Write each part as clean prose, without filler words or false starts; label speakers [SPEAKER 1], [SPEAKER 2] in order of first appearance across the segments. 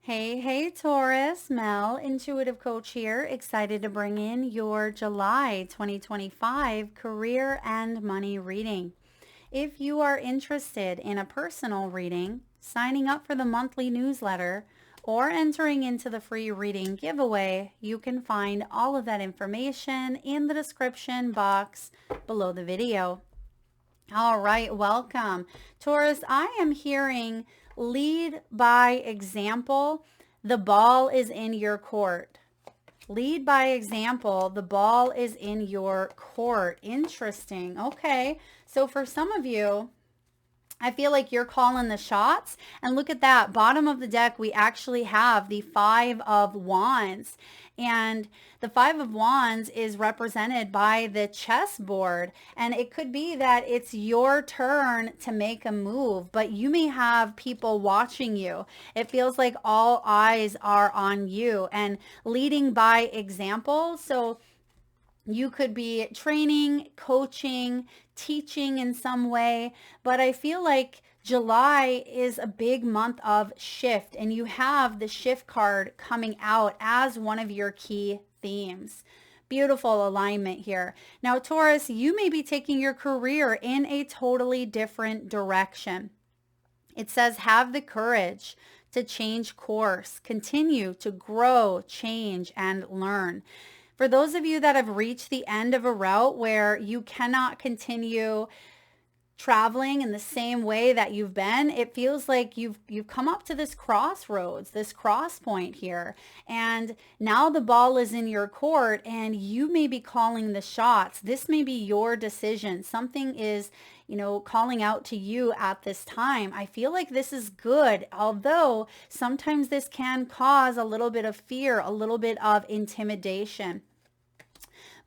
[SPEAKER 1] Hey, Taurus, Mel, intuitive coach here, excited to bring in your July 2025 career and money reading. If you are interested in a personal reading, signing up for the monthly newsletter, or entering into the free reading giveaway, you can find all of that information in the description box below the video. All right, welcome. Taurus, I am hearing lead by example. The ball is in your court. Lead by example. The ball is in your court. Interesting. Okay. So for some of you, I feel like you're calling the shots. And look at that. Bottom of the deck, we actually have the Five of Wands. And the Five of Wands is represented by the chessboard. And it could be that it's your turn to make a move, but you may have people watching you. It feels like all eyes are on you and leading by example. So you could be training, coaching, teaching in some way, but I feel like July is a big month of shift, and you have the shift card coming out as one of your key themes. Beautiful alignment here. Now, Taurus, you may be taking your career in a totally different direction. It says, have the courage to change course, continue to grow, change, and learn. For those of you that have reached the end of a route where you cannot continue traveling in the same way that you've been, it feels like you've come up to this crossroads, this cross point here. And now the ball is in your court and you may be calling the shots. This may be your decision. Something is, calling out to you at this time. I feel like this is good, although sometimes this can cause a little bit of fear, a little bit of intimidation.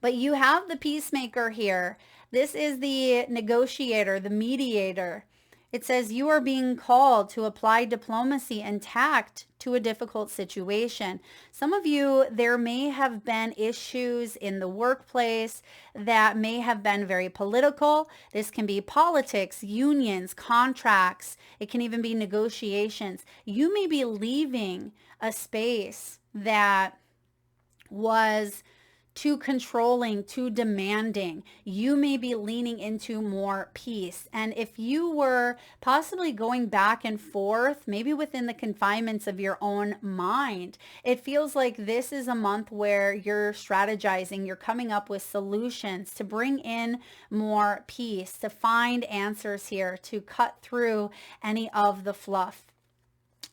[SPEAKER 1] But you have the peacemaker here. This is the negotiator, the mediator. It says you are being called to apply diplomacy and tact to a difficult situation. Some of you, there may have been issues in the workplace that may have been very political. This can be politics, unions, contracts. It can even be negotiations. You may be leaving a space that was too controlling, too demanding. You may be leaning into more peace. And if you were possibly going back and forth, maybe within the confinements of your own mind, it feels like this is a month where you're strategizing, you're coming up with solutions to bring in more peace, to find answers here, to cut through any of the fluff.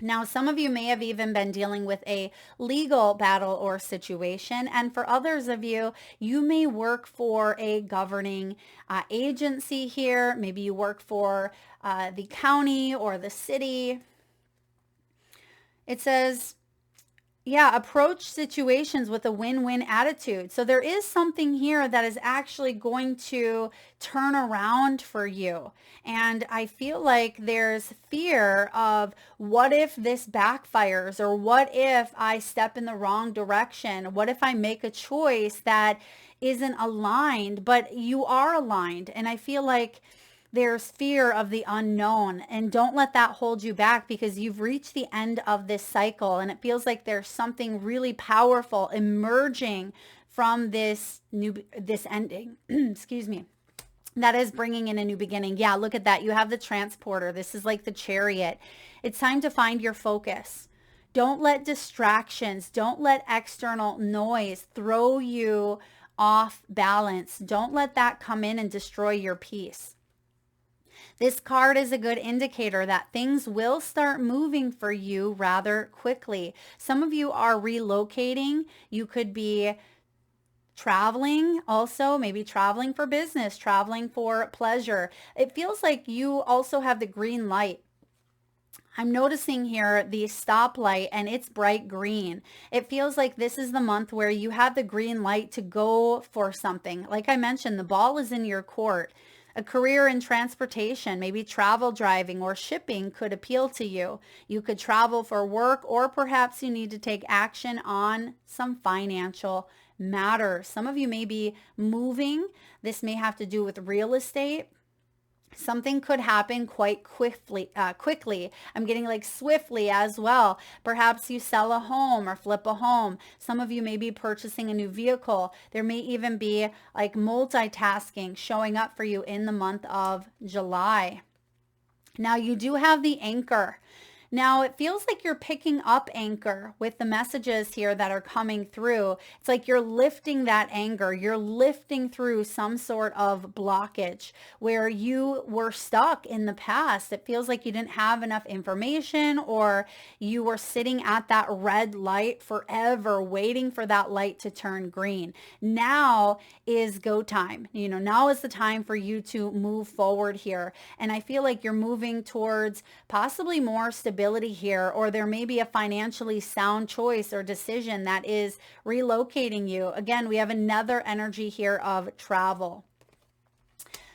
[SPEAKER 1] Now, some of you may have even been dealing with a legal battle or situation. And for others of you, you may work for a governing agency here. Maybe you work for the county or the city. It says, approach situations with a win-win attitude. So there is something here that is actually going to turn around for you. And I feel like there's fear of what if this backfires, or what if I step in the wrong direction? What if I make a choice that isn't aligned, but you are aligned? And I feel like there's fear of the unknown, and don't let that hold you back, because you've reached the end of this cycle and it feels like there's something really powerful emerging from this ending. Excuse me. That is bringing in a new beginning. Yeah, look at that. You have the transporter. This is like the chariot. It's time to find your focus. Don't let distractions, don't let external noise throw you off balance. Don't let that come in and destroy your peace. This card is a good indicator that things will start moving for you rather quickly. Some of you are relocating. You could be traveling also, maybe traveling for business, traveling for pleasure. It feels like you also have the green light. I'm noticing here the stoplight and it's bright green. It feels like this is the month where you have the green light to go for something. Like I mentioned, the ball is in your court. A career in transportation, maybe travel, driving, or shipping could appeal to you. You could travel for work, or perhaps you need to take action on some financial matters. Some of you may be moving. This may have to do with real estate. Something could happen quite quickly. I'm getting like swiftly as well. Perhaps you sell a home or flip a home. Some of you may be purchasing a new vehicle. There may even be like multitasking showing up for you in the month of July. Now you do have the anchor. Now it feels like you're picking up anchor with the messages here that are coming through. It's like you're lifting that anger. You're lifting through some sort of blockage where you were stuck in the past. It feels like you didn't have enough information, or you were sitting at that red light forever waiting for that light to turn green. Now is go time. Now is the time for you to move forward here. And I feel like you're moving towards possibly more stability here, or there may be a financially sound choice or decision that is relocating you. Again, we have another energy here of travel.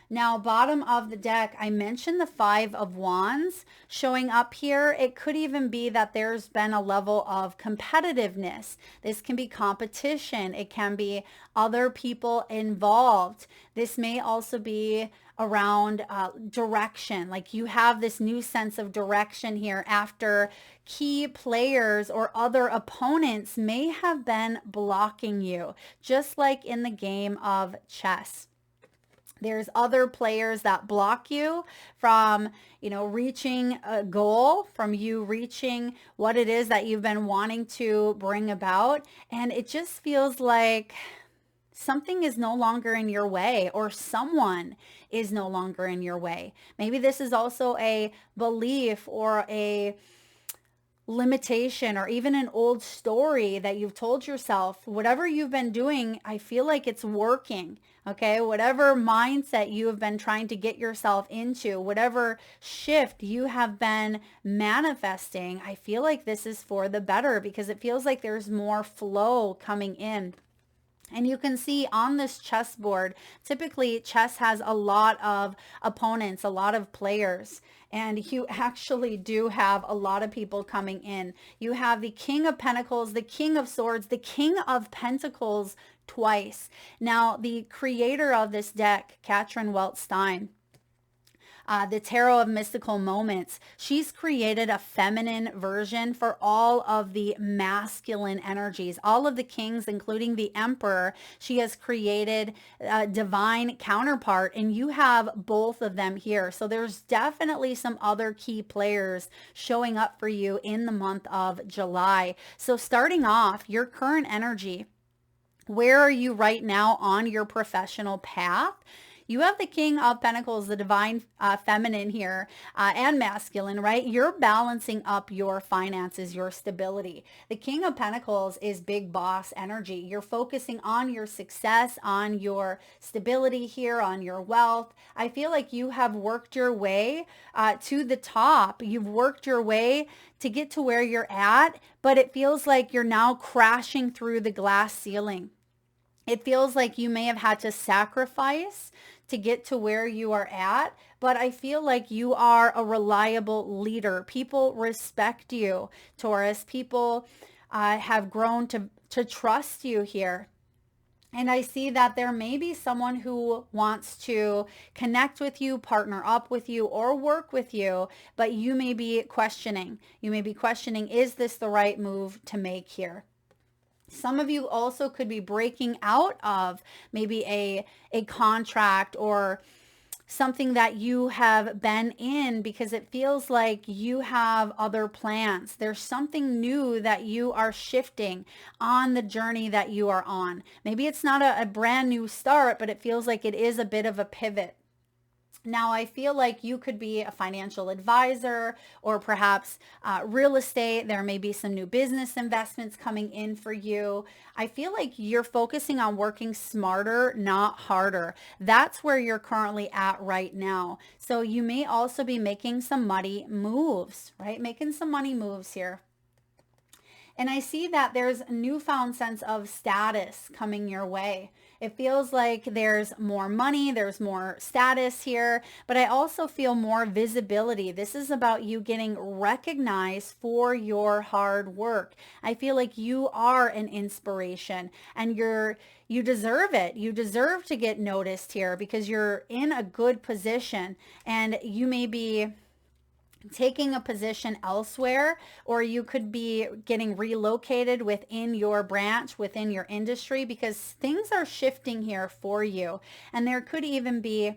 [SPEAKER 1] Now, bottom of the deck, I mentioned the 5 of Wands showing up here. It could even be that there's been a level of competitiveness. This can be competition. It can be other people involved. This may also be around direction. Like you have this new sense of direction here after key players or other opponents may have been blocking you, just like in the game of chess. There's other players that block you from, reaching a goal, from you reaching what it is that you've been wanting to bring about. And it just feels like something is no longer in your way, or someone is no longer in your way. Maybe this is also a belief or a limitation, or even an old story that you've told yourself. Whatever you've been doing, I feel like it's working. Okay, whatever mindset you have been trying to get yourself into, whatever shift you have been manifesting, I feel like this is for the better, because it feels like there's more flow coming in. And you can see on this chessboard, typically chess has a lot of opponents, a lot of players, and you actually do have a lot of people coming in. You have the King of Pentacles, the King of Swords, the King of Pentacles twice. Now, the creator of this deck, Catrin Welz-Stein, the Tarot of Mystical Moments, she's created a feminine version for all of the masculine energies, all of the kings, including the Emperor. She has created a divine counterpart, and you have both of them here. So there's definitely some other key players showing up for you in the month of July. So starting off, your current energy, where are you right now on your professional path? You have the King of Pentacles, the divine feminine here, and masculine, right? You're balancing up your finances, your stability. The King of Pentacles is big boss energy. You're focusing on your success, on your stability here, on your wealth. I feel like you have worked your way to the top. You've worked your way to get to where you're at, but it feels like you're now crashing through the glass ceiling. It feels like you may have had to sacrifice to get to where you are at, but I feel like you are a reliable leader. People respect you, Taurus. People have grown to trust you here. And I see that there may be someone who wants to connect with you, partner up with you, or work with you, but you may be questioning. You may be questioning, is this the right move to make here? Some of you also could be breaking out of maybe a contract or something that you have been in, because it feels like you have other plans. There's something new that you are shifting on the journey that you are on. Maybe it's not a brand new start, but it feels like it is a bit of a pivot. Now, I feel like you could be a financial advisor, or perhaps real estate. There may be some new business investments coming in for you. I feel like you're focusing on working smarter, not harder. That's where you're currently at right now. So you may also be making some money moves, right? Making some money moves here. And I see that there's a newfound sense of status coming your way. It feels like there's more money, there's more status here, but I also feel more visibility. This is about you getting recognized for your hard work. I feel like you are an inspiration and you deserve it. You deserve to get noticed here because you're in a good position, and you may be taking a position elsewhere, or you could be getting relocated within your branch, within your industry, because things are shifting here for you. And there could even be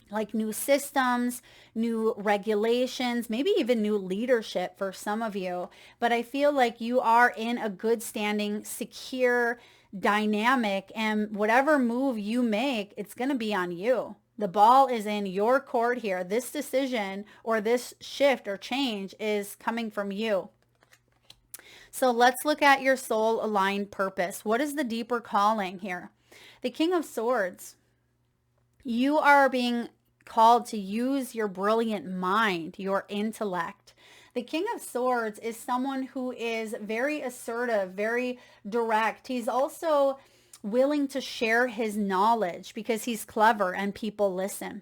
[SPEAKER 1] like new systems, new regulations, maybe even new leadership for some of you. But I feel like you are in a good standing, secure dynamic, and whatever move you make, it's going to be on you. The ball is in your court here. This decision or this shift or change is coming from you. So let's look at your soul aligned purpose. What is the deeper calling here? The King of Swords. You are being called to use your brilliant mind, your intellect. The King of Swords is someone who is very assertive, very direct. He's also willing to share his knowledge because he's clever and people listen.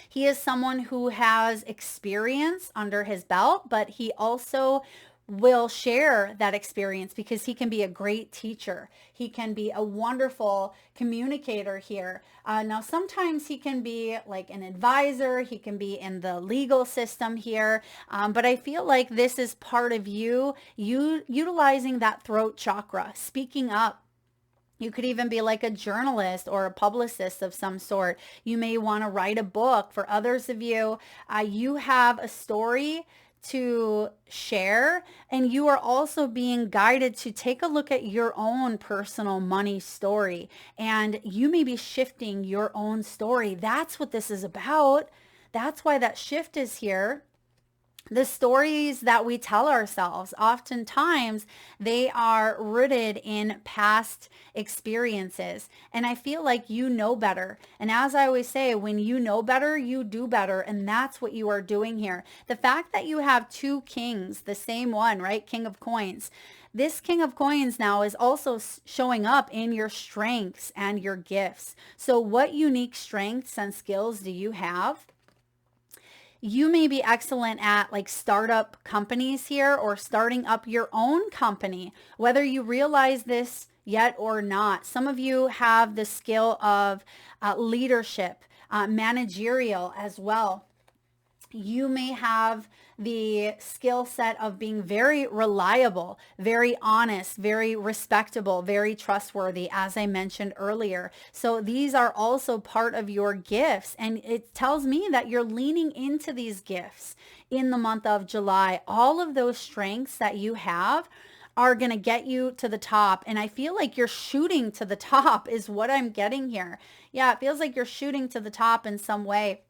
[SPEAKER 1] He is someone who has experience under his belt, but he also will share that experience because he can be a great teacher. He can be a wonderful communicator here. Now, sometimes he can be like an advisor. He can be in the legal system here. But I feel like this is part of you utilizing that throat chakra, speaking up. You could even be like a journalist or a publicist of some sort. You may want to write a book. For others of you, you have a story to share, and you are also being guided to take a look at your own personal money story, and you may be shifting your own story. That's what this is about. That's why that shift is here. The stories that we tell ourselves, oftentimes they are rooted in past experiences. And I feel like you know better. And as I always say, when you know better, you do better. And that's what you are doing here. The fact that you have two kings, the same one, right? King of Coins. This King of Coins now is also showing up in your strengths and your gifts. So what unique strengths and skills do you have? You may be excellent at like startup companies here, or starting up your own company, whether you realize this yet or not. Some of you have the skill of leadership, managerial as well. You may have the skill set of being very reliable, very honest, very respectable, very trustworthy, as I mentioned earlier. So these are also part of your gifts. And it tells me that you're leaning into these gifts in the month of July. All of those strengths that you have are going to get you to the top. And I feel like you're shooting to the top is what I'm getting here. Yeah, it feels like you're shooting to the top in some way.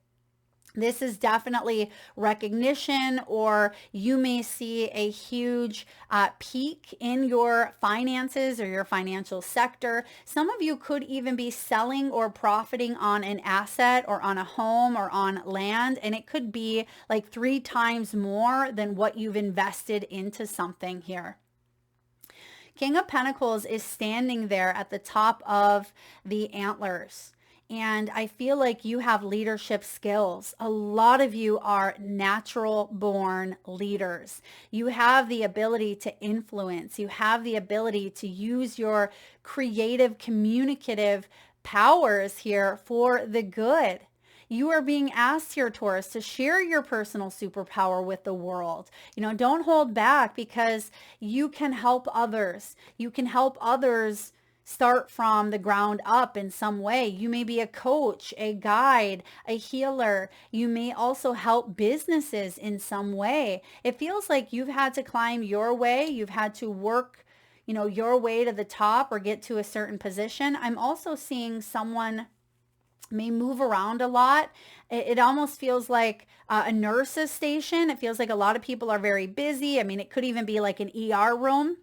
[SPEAKER 1] This is definitely recognition, or you may see a huge peak in your finances or your financial sector. Some of you could even be selling or profiting on an asset or on a home or on land, and it could be like 3 times more than what you've invested into something here. King of Pentacles is standing there at the top of the antlers. And I feel like you have leadership skills. A lot of you are natural born leaders. You have the ability to influence. You have the ability to use your creative, communicative powers here for the good. You are being asked here, Taurus, to share your personal superpower with the world. Don't hold back, because you can help others. You can help others start from the ground up in some way. You may be a coach, a guide, a healer. You may also help businesses in some way. It feels like you've had to climb your way. You've had to work, your way to the top or get to a certain position. I'm also seeing someone may move around a lot. It almost feels like a nurse's station. It feels like a lot of people are very busy. I mean, it could even be like an ER room.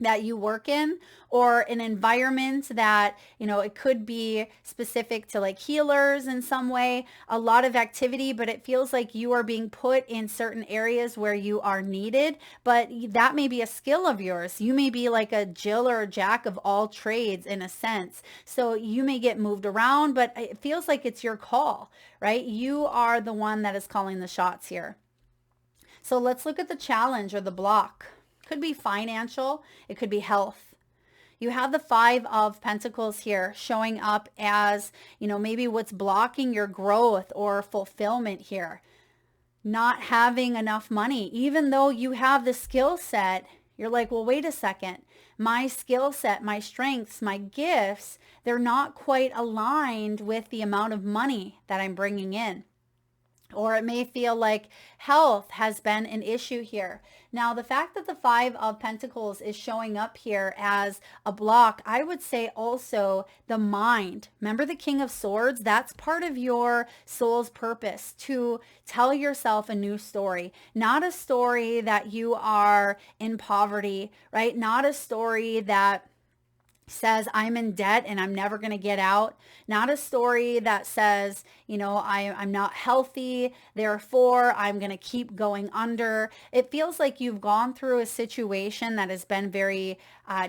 [SPEAKER 1] that you work in, or an environment that, it could be specific to like healers in some way, a lot of activity, but it feels like you are being put in certain areas where you are needed, but that may be a skill of yours. You may be like a Jill or a Jack of all trades in a sense. So you may get moved around, but it feels like it's your call, right? You are the one that is calling the shots here. So let's look at the challenge or the block. Could be financial, it could be health. You have the 5 of Pentacles here showing up as, maybe what's blocking your growth or fulfillment here. Not having enough money, even though you have the skill set, you're like, well, wait a second. My skill set, my strengths, my gifts, they're not quite aligned with the amount of money that I'm bringing in. Or it may feel like health has been an issue here. Now, the fact that the 5 of Pentacles is showing up here as a block, I would say also the mind. Remember the King of Swords? That's part of your soul's purpose, to tell yourself a new story. Not a story that you are in poverty, right? Not a story that says I'm in debt and I'm never going to get out. Not a story that says, I'm not healthy, therefore I'm going to keep going under. It feels like you've gone through a situation that has been very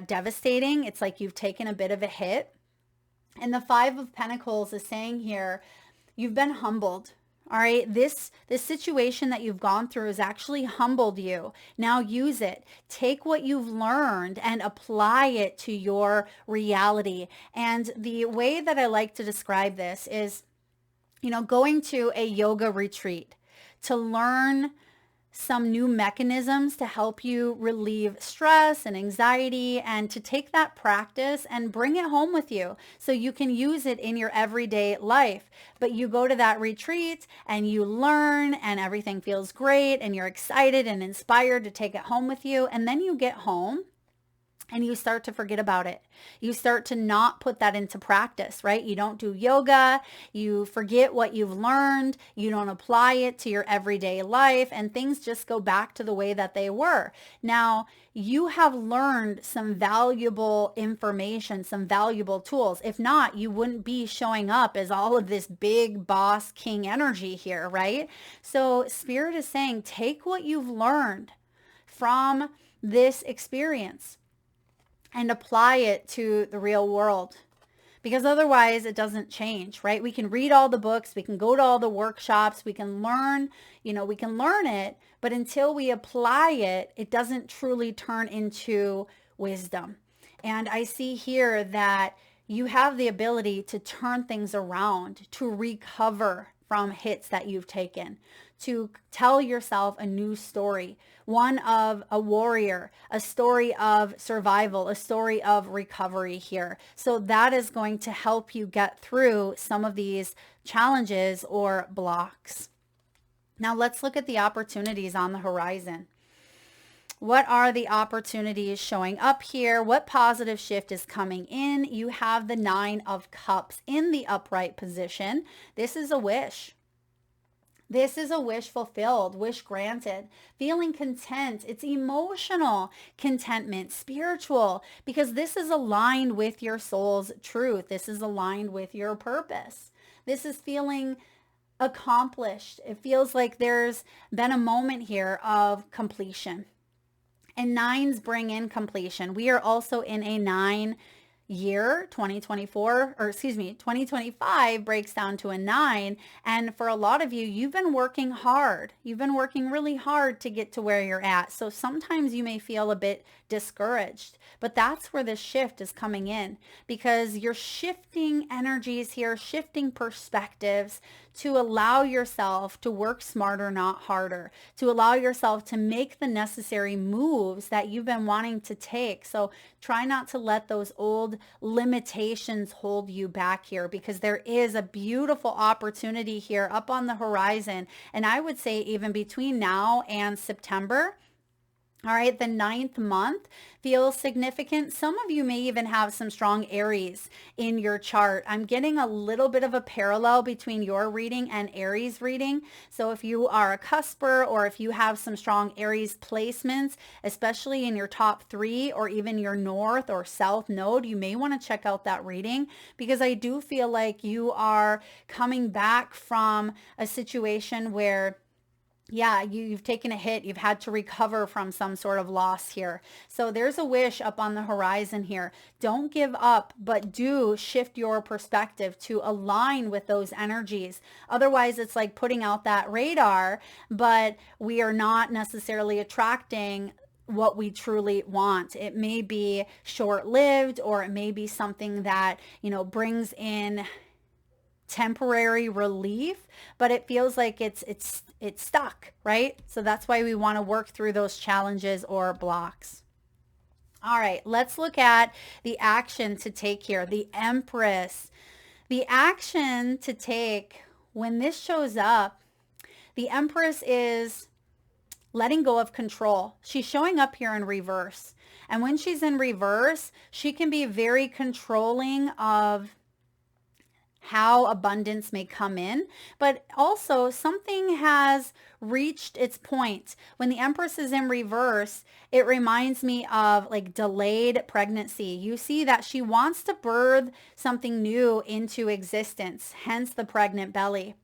[SPEAKER 1] devastating. It's like you've taken a bit of a hit. And the 5 of Pentacles is saying here, you've been humbled. All right, this situation that you've gone through has actually humbled you. Now use it. Take what you've learned and apply it to your reality. And the way that I like to describe this is, going to a yoga retreat to learn some new mechanisms to help you relieve stress and anxiety, and to take that practice and bring it home with you so you can use it in your everyday life. But you go to that retreat and you learn and everything feels great and you're excited and inspired to take it home with you. And then you get home and you start to forget about it. You start to not put that into practice, right? You don't do yoga. You forget what you've learned. You don't apply it to your everyday life, and things just go back to the way that they were. Now, you have learned some valuable information, some valuable tools. If not, you wouldn't be showing up as all of this big boss king energy here, right? So Spirit is saying, take what you've learned from this experience and apply it to the real world, because otherwise it doesn't change, right? We can read all the books, we can go to all the workshops, we can learn, we can learn it, but until we apply it, it doesn't truly turn into wisdom. And I see here that you have the ability to turn things around, to recover from hits that you've taken, to tell yourself a new story, one of a warrior, a story of survival, a story of recovery here. So that is going to help you get through some of these challenges or blocks. Now let's look at the opportunities on the horizon. What are the opportunities showing up here? What positive shift is coming in? You have the 9 of Cups in the upright position. This is a wish. This is a wish fulfilled, wish granted, feeling content. It's emotional contentment, spiritual, because this is aligned with your soul's truth. This is aligned with your purpose. This is feeling accomplished. It feels like there's been a moment here of completion. And 9s bring in completion. We are also in a 9 year, 2025 breaks down to a 9. And for a lot of you, you've been working hard. You've been working really hard to get to where you're at. So sometimes you may feel a bit discouraged, but that's where the shift is coming in, because you're shifting energies here, shifting perspectives to allow yourself to work smarter, not harder, to allow yourself to make the necessary moves that you've been wanting to take. So try not to let those old limitations hold you back here, because there is a beautiful opportunity here up on the horizon. And I would say even between now and September, All right, the 9th month feels significant. Some of you may even have some strong Aries in your chart. I'm getting a little bit of a parallel between your reading and Aries reading. So if you are a cusper or if you have some strong Aries placements, especially in your top 3 or even your north or south node, you may want to check out that reading, because I do feel like you are coming back from a situation where you've taken a hit. You've had to recover from some sort of loss here. So there's a wish up on the horizon here. Don't give up, but do shift your perspective to align with those energies. Otherwise, it's like putting out that radar, but we are not necessarily attracting what we truly want. It may be short-lived, or it may be something that, brings in temporary relief, but it feels like it's stuck, right? So that's why we want to work through those challenges or blocks. All right, let's look at the action to take here. The Empress. The action to take when this shows up, the Empress is letting go of control. She's showing up here in reverse. And when she's in reverse, she can be very controlling of how abundance may come in, but also something has reached its point. When the Empress is in reverse, it reminds me of like delayed pregnancy. You see that she wants to birth something new into existence, hence the pregnant belly.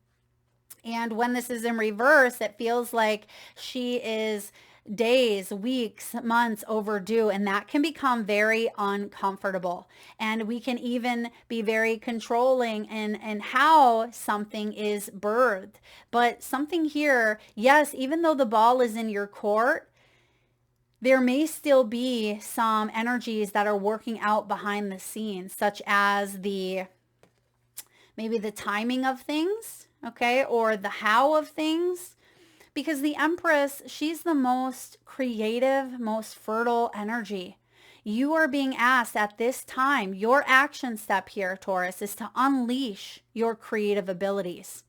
[SPEAKER 1] And when this is in reverse, it feels like she is days, weeks, months overdue, and that can become very uncomfortable. And we can even be very controlling in how something is birthed. But something here, yes, even though the ball is in your court, there may still be some energies that are working out behind the scenes, such as maybe the timing of things, okay, or the how of things. Because the Empress, she's the most creative, most fertile energy. You are being asked at this time, your action step here, Taurus, is to unleash your creative abilities.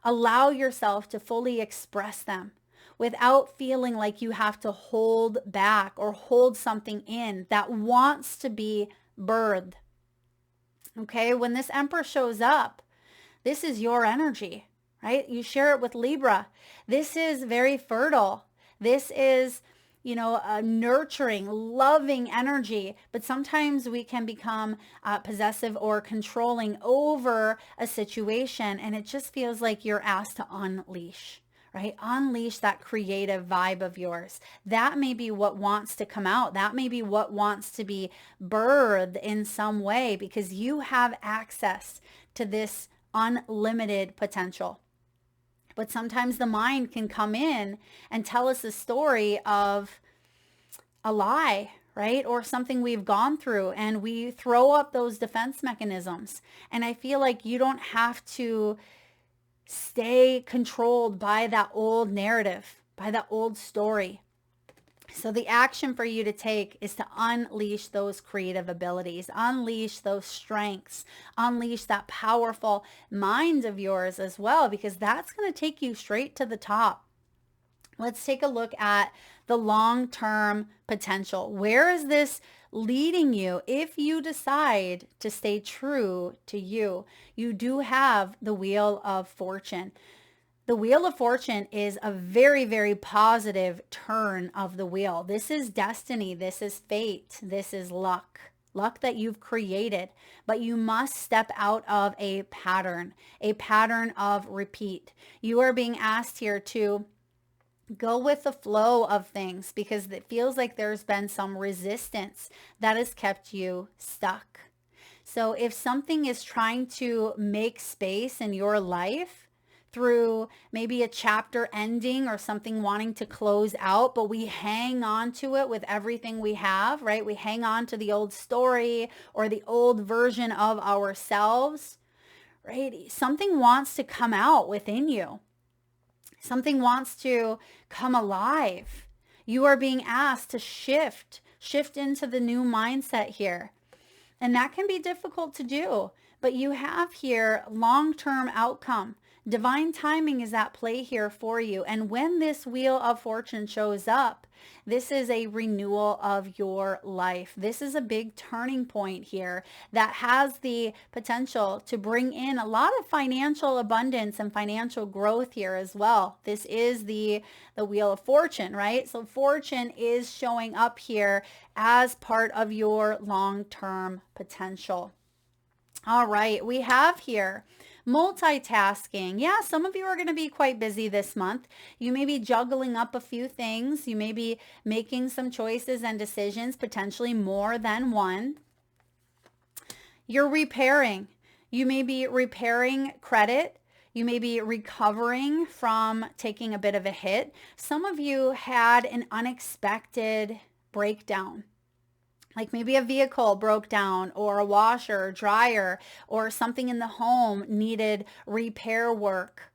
[SPEAKER 1] Allow yourself to fully express them without feeling like you have to hold back or hold something in that wants to be birthed. Okay, when this Empress shows up, this is your energy. Right? You share it with Libra. This is very fertile. This is, a nurturing, loving energy. But sometimes we can become possessive or controlling over a situation. And it just feels like you're asked to unleash, right? Unleash that creative vibe of yours. That may be what wants to come out. That may be what wants to be birthed in some way, because you have access to this unlimited potential. But sometimes the mind can come in and tell us a story of a lie, right? Or something we've gone through, and we throw up those defense mechanisms. And I feel like you don't have to stay controlled by that old narrative, by that old story. So the action for you to take is to unleash those creative abilities, unleash those strengths, unleash that powerful mind of yours as well, because that's going to take you straight to the top. Let's take a look at the long-term potential. Where is this leading you? If you decide to stay true to you, you do have the Wheel of Fortune. The Wheel of Fortune is a very, very positive turn of the wheel. This is destiny. This is fate. This is luck. Luck that you've created. But you must step out of a pattern of repeat. You are being asked here to go with the flow of things, because it feels like there's been some resistance that has kept you stuck. So if something is trying to make space in your life, through maybe a chapter ending or something wanting to close out, but we hang on to it with everything we have, right? We hang on to the old story or the old version of ourselves, right? Something wants to come out within you. Something wants to come alive. You are being asked to shift into the new mindset here. And that can be difficult to do, but you have here long-term outcome. Divine timing is at play here for you. And when this Wheel of Fortune shows up, this is a renewal of your life. This is a big turning point here that has the potential to bring in a lot of financial abundance and financial growth here as well. This is the Wheel of Fortune, right? So fortune is showing up here as part of your long-term potential. All right, we have here multitasking. Yeah, some of you are going to be quite busy this month. You may be juggling up a few things. You may be making some choices and decisions, potentially more than one. You're repairing. You may be repairing credit. You may be recovering from taking a bit of a hit. Some of you had an unexpected breakdown. Like maybe a vehicle broke down, or a washer or dryer, or something in the home needed repair work.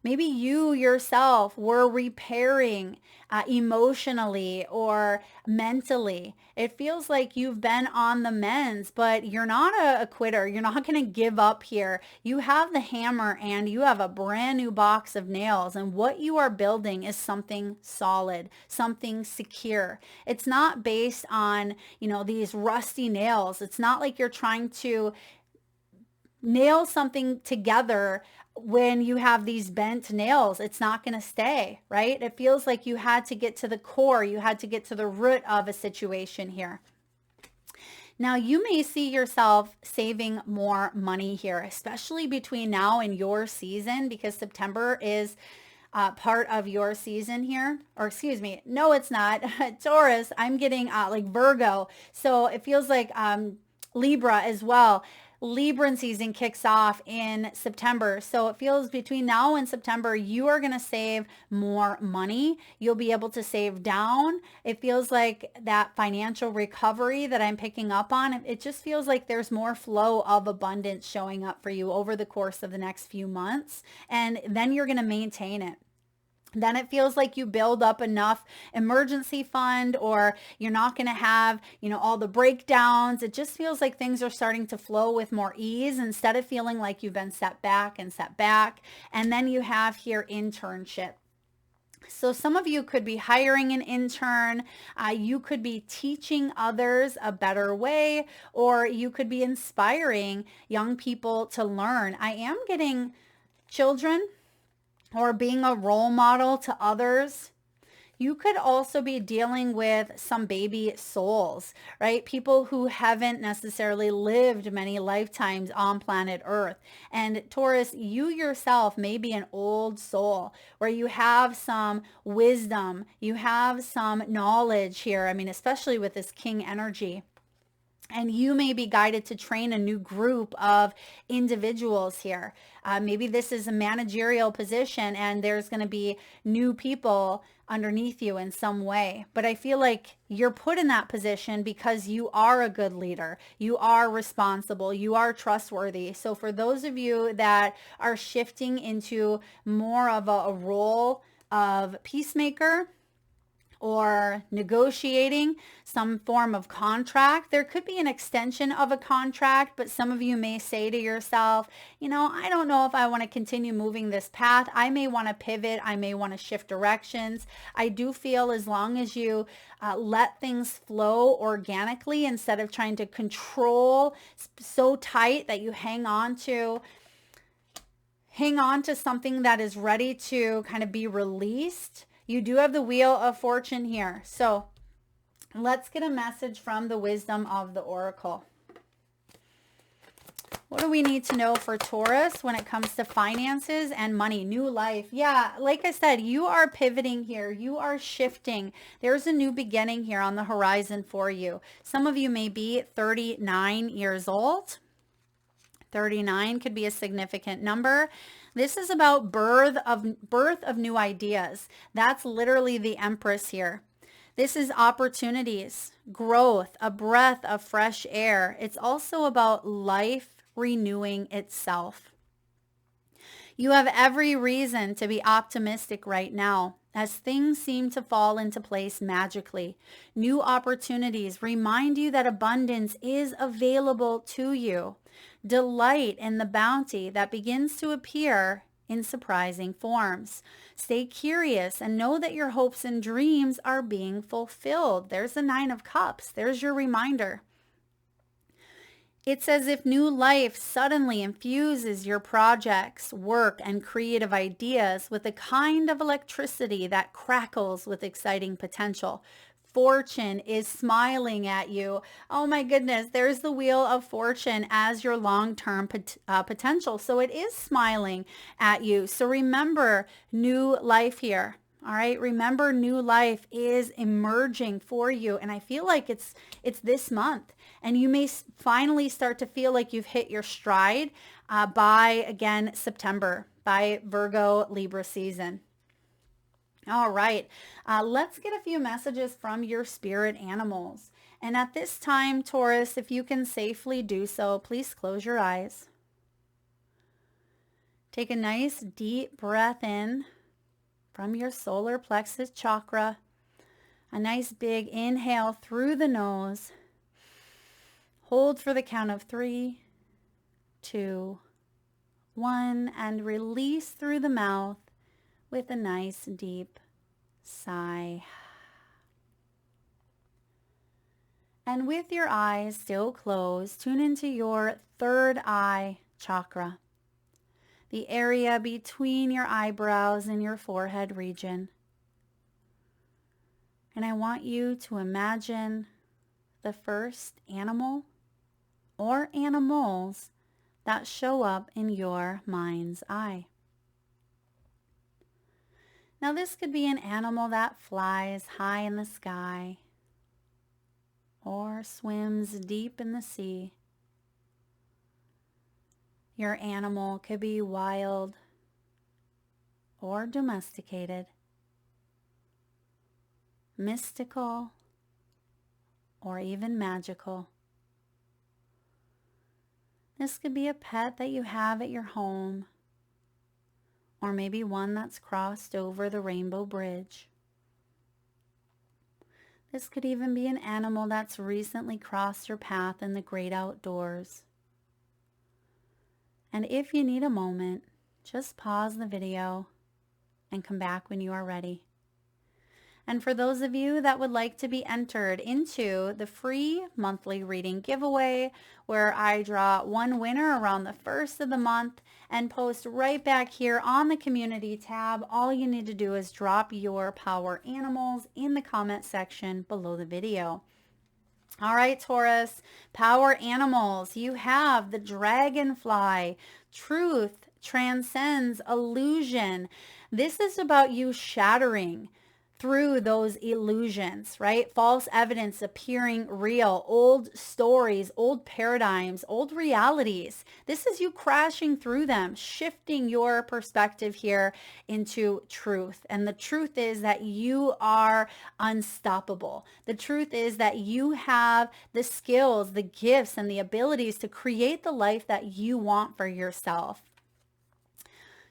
[SPEAKER 1] Maybe you yourself were repairing emotionally or mentally. It feels like you've been on the mends, but you're not a quitter. You're not going to give up here. You have the hammer and you have a brand new box of nails, and what you are building is something solid, something secure. It's not based on, these rusty nails. It's not like you're trying to nail something together when you have these bent nails. It's not going to stay, right? It feels like you had to get to the core. You had to get to the root of a situation here. Now, you may see yourself saving more money here, especially between now and your season, because September is part of your season here. Or excuse me, no, it's not. Taurus, I'm getting like Virgo. So it feels like Libra as well. Libran season kicks off in September. So it feels between now and September, you are going to save more money. You'll be able to save down. It feels like that financial recovery that I'm picking up on. It just feels like there's more flow of abundance showing up for you over the course of the next few months. And then you're going to maintain it. Then it feels like you build up enough emergency fund, or you're not going to have, all the breakdowns. It just feels like things are starting to flow with more ease instead of feeling like you've been set back. And then you have here internship. So some of you could be hiring an intern. You could be teaching others a better way, or you could be inspiring young people to learn. I am getting children, or being a role model to others. You could also be dealing with some baby souls, right? People who haven't necessarily lived many lifetimes on planet Earth. And Taurus, you yourself may be an old soul where you have some wisdom, you have some knowledge here. I mean, especially with this King energy. And you may be guided to train a new group of individuals here. Maybe this is a managerial position and there's going to be new people underneath you in some way. But I feel like you're put in that position because you are a good leader. You are responsible. You are trustworthy. So for those of you that are shifting into more of a role of peacemaker, or negotiating some form of contract. There could be an extension of a contract, but some of you may say to yourself, I don't know if I want to continue moving this path. I may want to pivot. I may want to shift directions. I do feel as long as you let things flow organically instead of trying to control so tight that you hang on to something that is ready to kind of be released. You do have the Wheel of Fortune here. So let's get a message from the wisdom of the Oracle. What do we need to know for Taurus when it comes to finances and money, new life? Yeah, like I said, you are pivoting here. You are shifting. There's a new beginning here on the horizon for you. Some of you may be 39 years old. 39 could be a significant number. This is about birth of new ideas. That's literally the Empress here. This is opportunities, growth, a breath of fresh air. It's also about life renewing itself. You have every reason to be optimistic right now as things seem to fall into place magically. New opportunities remind you that abundance is available to you. Delight in the bounty that begins to appear in surprising forms. Stay curious and know that your hopes and dreams are being fulfilled. There's the 9 of Cups. There's your reminder. It's as if new life suddenly infuses your projects, work, and creative ideas with a kind of electricity that crackles with exciting potential. Fortune is smiling at you. Oh my goodness, there's the Wheel of Fortune as your long-term potential. So it is smiling at you. So remember, new life here. All right, remember, new life is emerging for you. And I feel like it's this month. And you may finally start to feel like you've hit your stride by, again, September, by Virgo Libra season. All right, let's get a few messages from your spirit animals. And at this time, Taurus, if you can safely do so, please close your eyes. Take a nice deep breath in from your solar plexus chakra. A nice big inhale through the nose. Hold for the count of 3, 2, 1, and release through the mouth with a nice deep sigh. And with your eyes still closed, tune into your third eye chakra, the area between your eyebrows and your forehead region. And I want you to imagine the first animal or animals that show up in your mind's eye. Now this could be an animal that flies high in the sky or swims deep in the sea. Your animal could be wild or domesticated, mystical or even magical. This could be a pet that you have at your home, or maybe one that's crossed over the rainbow bridge. This could even be an animal that's recently crossed your path in the great outdoors. And if you need a moment, just pause the video and come back when you are ready. And for those of you that would like to be entered into the free monthly reading giveaway, where I draw one winner around the first of the month and post right back here on the community tab, all you need to do is drop your power animals in the comment section below the video. All right, Taurus, power animals. You have the dragonfly. Truth transcends illusion. This is about you shattering through those illusions, right? False evidence appearing real, old stories, old paradigms, old realities. This is you crashing through them, shifting your perspective here into truth. And the truth is that you are unstoppable. The truth is that you have the skills, the gifts, and the abilities to create the life that you want for yourself.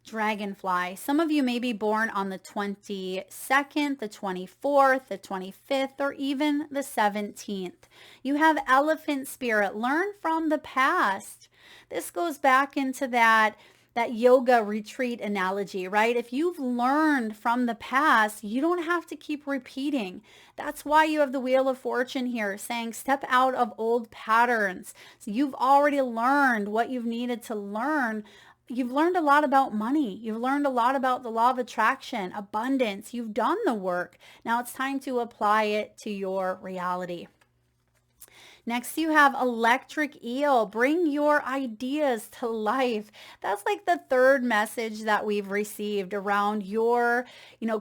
[SPEAKER 1] Dragonfly. Some of you may be born on the 22nd, the 24th, the 25th, or even the 17th. You have elephant spirit. Learn from the past. This goes back into that yoga retreat analogy, right? If you've learned from the past, you don't have to keep repeating. That's why you have the Wheel of Fortune here saying step out of old patterns. So you've already learned what you've needed to learn. You've learned a lot about money. You've learned a lot about the law of attraction, abundance. You've done the work. Now it's time to apply it to your reality. Next, you have electric eel. Bring your ideas to life. That's like the third message that we've received around your,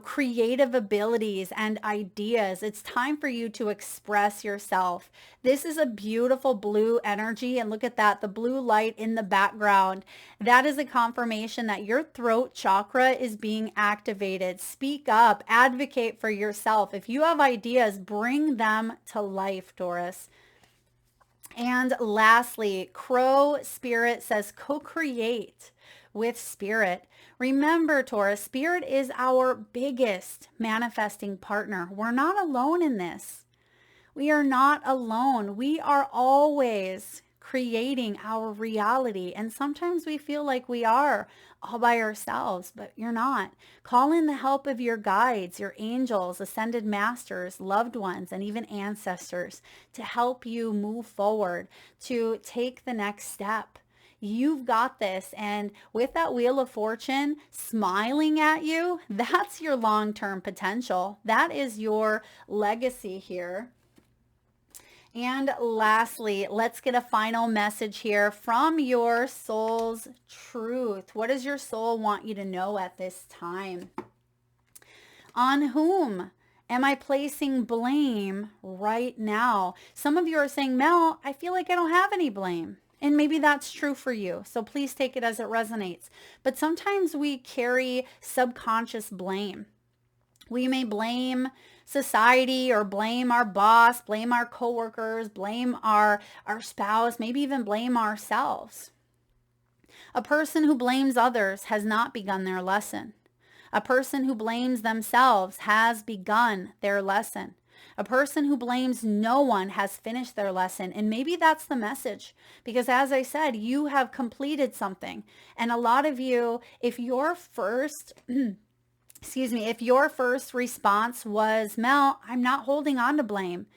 [SPEAKER 1] creative abilities and ideas. It's time for you to express yourself. This is a beautiful blue energy. And look at that, the blue light in the background. That is a confirmation that your throat chakra is being activated. Speak up, advocate for yourself. If you have ideas, bring them to life, Taurus. And lastly, Crow Spirit says co-create with Spirit. Remember, Taurus, Spirit is our biggest manifesting partner. We're not alone in this. We are not alone. We are always creating our reality. And sometimes we feel like we are all by ourselves, but you're not. Call in the help of your guides, your angels, ascended masters, loved ones, and even ancestors to help you move forward, to take the next step. You've got this. And with that Wheel of Fortune smiling at you, that's your long-term potential. That is your legacy here. And lastly, let's get a final message here from your soul's truth. What does your soul want you to know at this time? On whom am I placing blame right now? Some of you are saying, Mel, I feel like I don't have any blame. And maybe that's true for you. So please take it as it resonates. But sometimes we carry subconscious blame. We may blame society or blame our boss, blame our coworkers, blame our spouse, maybe even blame ourselves. A person who blames others has not begun their lesson. A person who blames themselves has begun their lesson. A person who blames no one has finished their lesson. And maybe that's the message, because as I said, you have completed something. And a lot of you, if your first if your first response was, Mel, I'm not holding on to blame,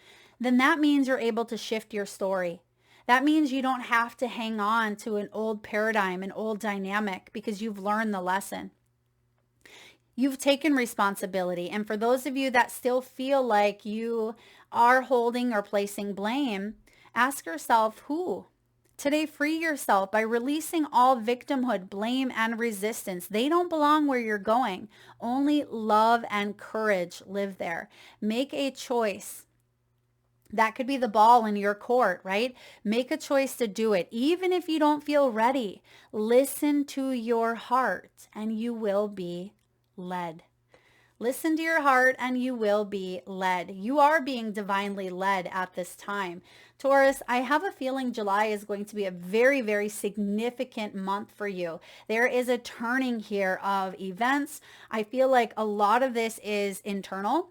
[SPEAKER 1] then that means you're able to shift your story. That means you don't have to hang on to an old paradigm, an old dynamic, because you've learned the lesson. You've taken responsibility. And for those of you that still feel like you are holding or placing blame, ask yourself who. Today, free yourself by releasing all victimhood, blame, and resistance. They don't belong where you're going. Only love and courage live there. Make a choice. That could be the ball in your court, right? Make a choice to do it. Even if you don't feel ready, listen to your heart and you will be led. Listen to your heart and you will be led. You are being divinely led at this time. Taurus, I have a feeling July is going to be a very, very significant month for you. There is a turning here of events. I feel like a lot of this is internal.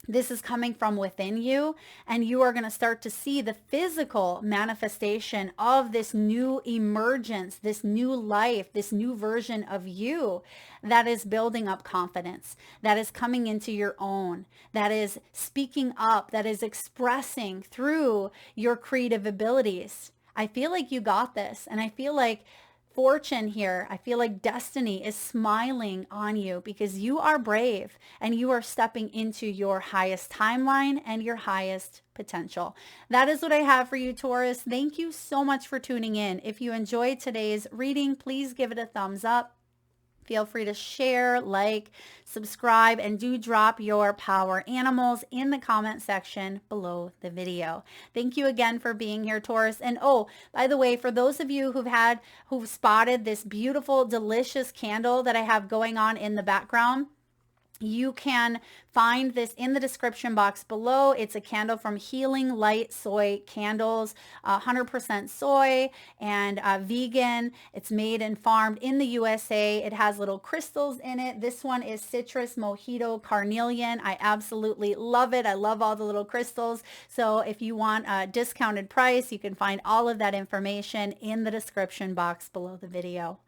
[SPEAKER 1] This is coming from within you, and you are going to start to see the physical manifestation of this new emergence, this new life, this new version of you that is building up confidence, that is coming into your own, that is speaking up, that is expressing through your creative abilities. I feel like you got this, and I feel like fortune here, I feel like destiny is smiling on you because you are brave and you are stepping into your highest timeline and your highest potential. That is what I have for you, Taurus. Thank you so much for tuning in. If you enjoyed today's reading, please give it a thumbs up. Feel free to share, like, subscribe, and do drop your power animals in the comment section below the video. Thank you again for being here, Taurus. And oh, by the way, for those of you who've spotted this beautiful, delicious candle that I have going on in the background, you can find this in the description box below. It's a candle from Healing Light Soy Candles, 100% soy and vegan. It's made and farmed in the USA. It has little crystals in it. This one is Citrus Mojito Carnelian. I absolutely love it. I love all the little crystals. So if you want a discounted price, you can find all of that information in the description box below the video.